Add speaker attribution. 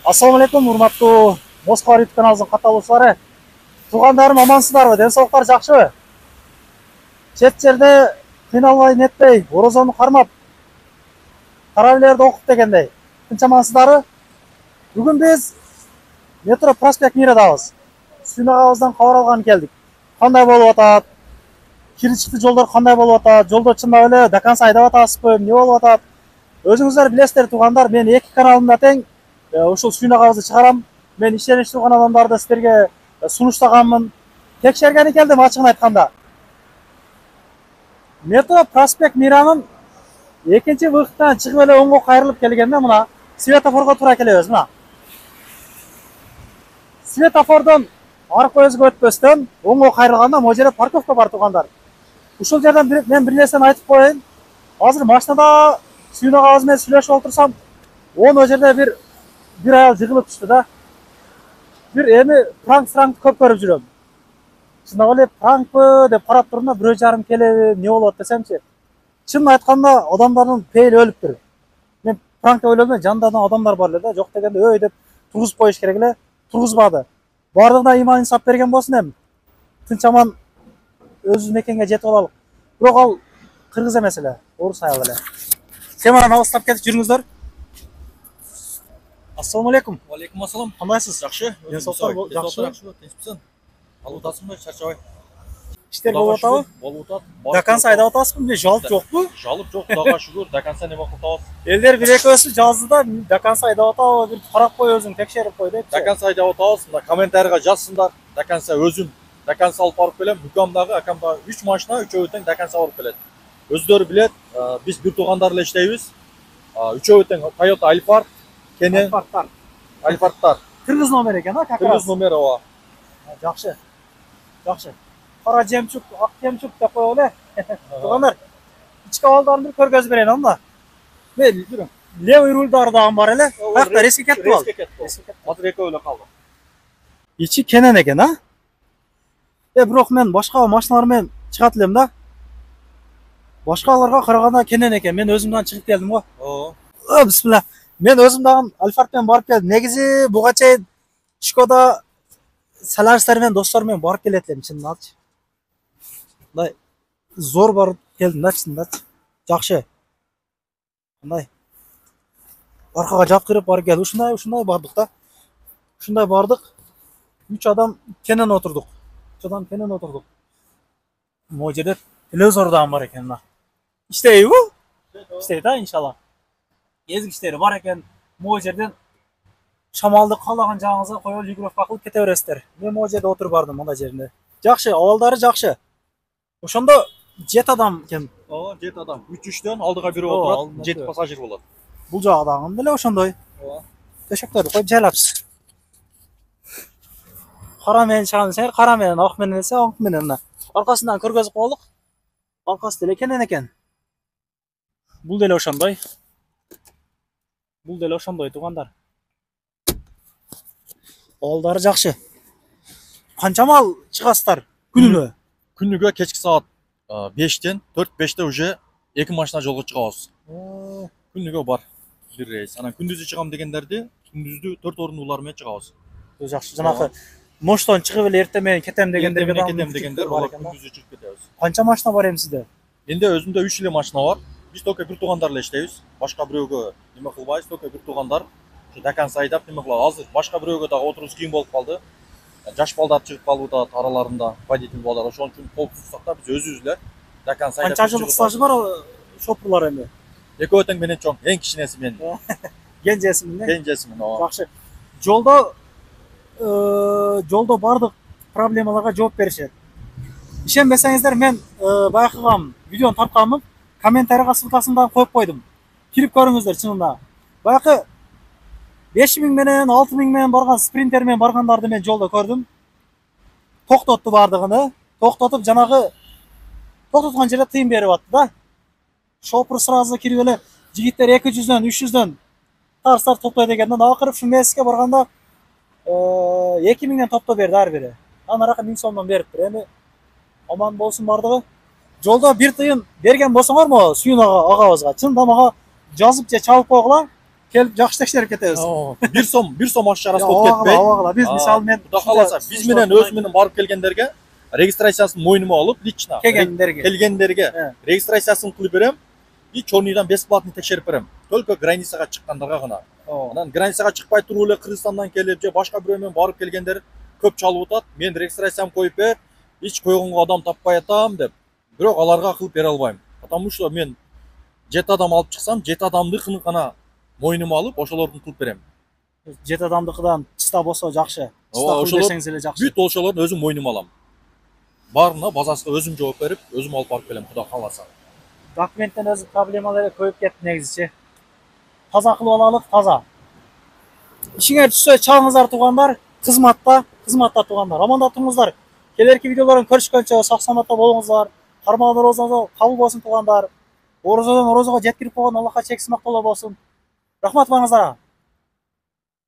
Speaker 1: Ассалаумағалейкум, урматтуу Москва YouTube каналыбыздын катталуучулары. Туугандарым амансыздарбы? Денсаулыктар жакшыбы? Чет жерде кыйналбай нетпей, орозону кармап, таравилерди окуп дегендей. Тынч амансыздарбы? Бүгүн биз метро проспект Мирадабыз. Сүйнагабыздан кабар алган келдик. Кандай болуп атат? Кири-чыкты жолдор кандай болуп атат? Жолдо чындап эле до конца айдап атасызбы? Эмне болуп атат? Өзүңүздөр билесиздер туугандар, мен эки каналымда тең ушул сүйнагабызды чыгарам. Мен ишенич турган адамдарды силерге сунуштаганмын. Текшергени келдим ачыгын айтканда. Метро проспект Миранын экинчи выходунан чыгып эле оңго кайрылып келгенде мына светофорго туура келебиз мына. Светофордон арка өзгө өтпөстөн оңго кайрылганда могу жерде парковка бар туугандар. Ушул жерден мен бир нерсени айтып коеюн. Азыр машинада сүйнагабыз менен сүйлөшүп отурсам, о жерде бир аял жыгылып түштү да. Бир эми пранк көп көрүп жүрөм. Чындап эле пранкпы деп карап турдум да, бирөө жарым келеби, эмне болот десемчи. Чынын айтканда адамдардын пейили өлүптүр. Мен пранк деп ойлодум, жандардан адамдар бар эле да, жок дегенде өй деп тургузуп коюш керек эле, тургузбады. Бардыгына иман инсап берген болсун эми. Тынч аман өзүбүздүн мекенге жетип алалык. Бирок ал кыргыз эмес эле, орус аял эле. Теманы алыстап кетип жүрүңүздөр. Ассалаумағалейкум.
Speaker 2: Алейкум ассалам.
Speaker 1: Кандайсыз?
Speaker 2: Жакшы.
Speaker 1: Денсаулыктар жакшыбы?
Speaker 2: Тынчпсың? Алып атасыңбы, чарчабай?
Speaker 1: Иштер болуп атабы?
Speaker 2: Болуп атат.
Speaker 1: До конца айдап атасызбы? Жалып жокпу?
Speaker 2: Жалып жок, Кудайга шүгүр. До конца неме кылып атабыз?
Speaker 1: Элдер бир экөөсү жазды да, до конца айдап атабы, бир карап кой өзүң, текшерип кой депчи.
Speaker 2: До конца айдап атабыз. Мына комментарийга жазсындар. До конца өзүм до конца алып барып келем. Бүкөмдагы акамда 3 машина, 3-өө тең до конца барып келет. Өздөрү билет, биз бир туугандар эле иштейбиз. 3-өө тең Toyota Alphard, Кене Alphardтар.
Speaker 1: Кыргыз номер экен, а, как раз.
Speaker 2: Кыргыз номер ооба.
Speaker 1: Жакшы. Жакшы. Кара жемчук, ак жемчук деп коелу эле. Туугандар, ички абалдарын бир көргөзүп берейин анда. Мен левый рульдары дагы бар эле. Каякта резко кетти ал.
Speaker 2: Азыр экөө эле калды.
Speaker 1: Ичи Кенен экен, а? Бирок мен башка машиналар менен чыгат элем да. Башкаларга караганда Кенен экен. Мен өзүмдөн чыгып келдим го. Бисмилла. Мен өзүм дагы Alphard менен барып келдим. Негизи буга чейин Шкода саларстар менен достор менен барып келет элем, чынын айтчы. Мындай зор барып келдим да, чынын айтчы. Жакшы. Мындай аркага жапкырып барып келдик. Ушундай бардык да. Ушундай бардык. 3 адам Кенен отурдук. 3 адам Кенен отурдук. Могу жерде телевизор дагы бар экен мына. İşteyби? İşteyт да, иншалла. Эзик иштери бар экен. Могу жерден шамалды каалаган жагыңызга коюп жүгүрөп кылып кете бересиздер. Мен могу жерде отуруп бардым мында жеринде. Жакшы, абалдары жакшы. Ошондо 7 адам экен.
Speaker 2: 7 адам. 3-3төн алдыга бирөө отурат, 7 пассажир болот.
Speaker 1: Бул жагдагы деле ошондой. Төшөктөрдү коюп жайлапсыз. Кара менен чаган десең, кара менен, ак менен десе, ак менен мына. Аркасынан көргөзүп коелук. Аркасы деле Кенен экен. Бул деле ошондой. Бул деле ошондой туугандар. Абалдары жакшы. Канча мал чыгасыздар күнүнө?
Speaker 2: Күнүгө кечки саат 5тен 4-5те уже 2 машина жолго чыгабыз. Күнүгө бар бир рейс. Анан күндүзү чыгам дегендерди күндүздү 4 орындуулар менен чыгабыз.
Speaker 1: Жакшы. Жанагы Моштон чыгып эле эртең менен кетем дегендерге
Speaker 2: дагы кетем дегендер бар экен. Күндүзү чыгып кетебиз.
Speaker 1: Канча машина бар эми сизде?
Speaker 2: Энди өзүмдө 3 эле машина бар. Биз только бир туугандар эле иштейбиз. Башка бирөөгө неме кылбайбыз, только бир туугандар. До конца айдап неме кылабыз. Азыр башка бирөөгө дагы отурус кийин болуп калды. Жаш балдар чыгып калып атат араларында, водитель балдар. Ошон үчүн коопсуз сактап биз өзүбүз эле до конца айдап.
Speaker 1: Канча жылдык стажы бар шопурлар эми?
Speaker 2: Экөө тең менен чоң, эң кичинеси мен.
Speaker 1: Кенжесимин,
Speaker 2: Кенжесимин, ооба.
Speaker 1: Жакшы. Жолдо бардык проблемаларга жооп беришет. Ишенбесеңиздер, мен байкагам видеону тартканмын. Комментарийга ссылкасын да коюп койдум. Кирип көрүңүздөр чынында. Байкы 5000 менен 6000 менен барган спринтер менен баргандарды мен жолдо көрдүм. Токтотту бардыгын, токтотуп жанагы токтоткон жерде тыйым берип атты да. Шопур сразу кирип эле жигиттер 200дөн 300дөн тарстар топтойт экенден акырып ушул меске барганда 2000ден топтоп берди ар бири. Анан арака 1000 сомдон бериптир. Эми аман болсун бардыгы. Жолдо бир тыйын берген болсоңор сүйүн агабызга чында мага жазып же чалып койгула. келіп жақсы текшеріп кетебіз.
Speaker 2: Bir сом ақша арасы болып кетпей.
Speaker 1: Абағыла. Біз мысалы мен
Speaker 2: Құда қаласа біз менен өзіменен барып келгендерге регистрациясын мойныма алып, лично келгендерге регистрациясын қылып берем и черныйдан бесплатный текшеріп берем. Только границаға шыққандарға ғана. Анан границаға шықпай тұрып эле Кыргызстандан келіп, же башка бирөөмен барып келгендер көп чалып атат. Мен регистрациям коюп бер, эч койгонго адам таппай атам деп. Бирок аларга кылып бере албайм. Потому что мен 7 адам алып чыксам, 7 адамдыкын гана мойнума алып, ошолордун кылып берем.
Speaker 1: 7 адамдыкыдан чыста болсо жакшы. Чыста кылып берсеңиз эле жакшы.
Speaker 2: Бүт ошолордун өзүм мойнума алам. Баарына базасына өзүм жооп берип, өзүм алып барып келем, Куда кааласа.
Speaker 1: Документтен өзү проблемалар көйүп кетти негизичи. Таза кылып алалык, таза. Ишиңер түшсө чалыңыздар туугандар, кызматта туугандар. Амандатыңыздар. Келерки видеолорун көрүшкөнчө сак саламатта болуңуздар. Кармаган оразаңыздар кабыл болсун туугандар. Оразадан оразага жеткирип койгон Аллахка чексиз мактоолор болсун. Рахмат барыңыздарга.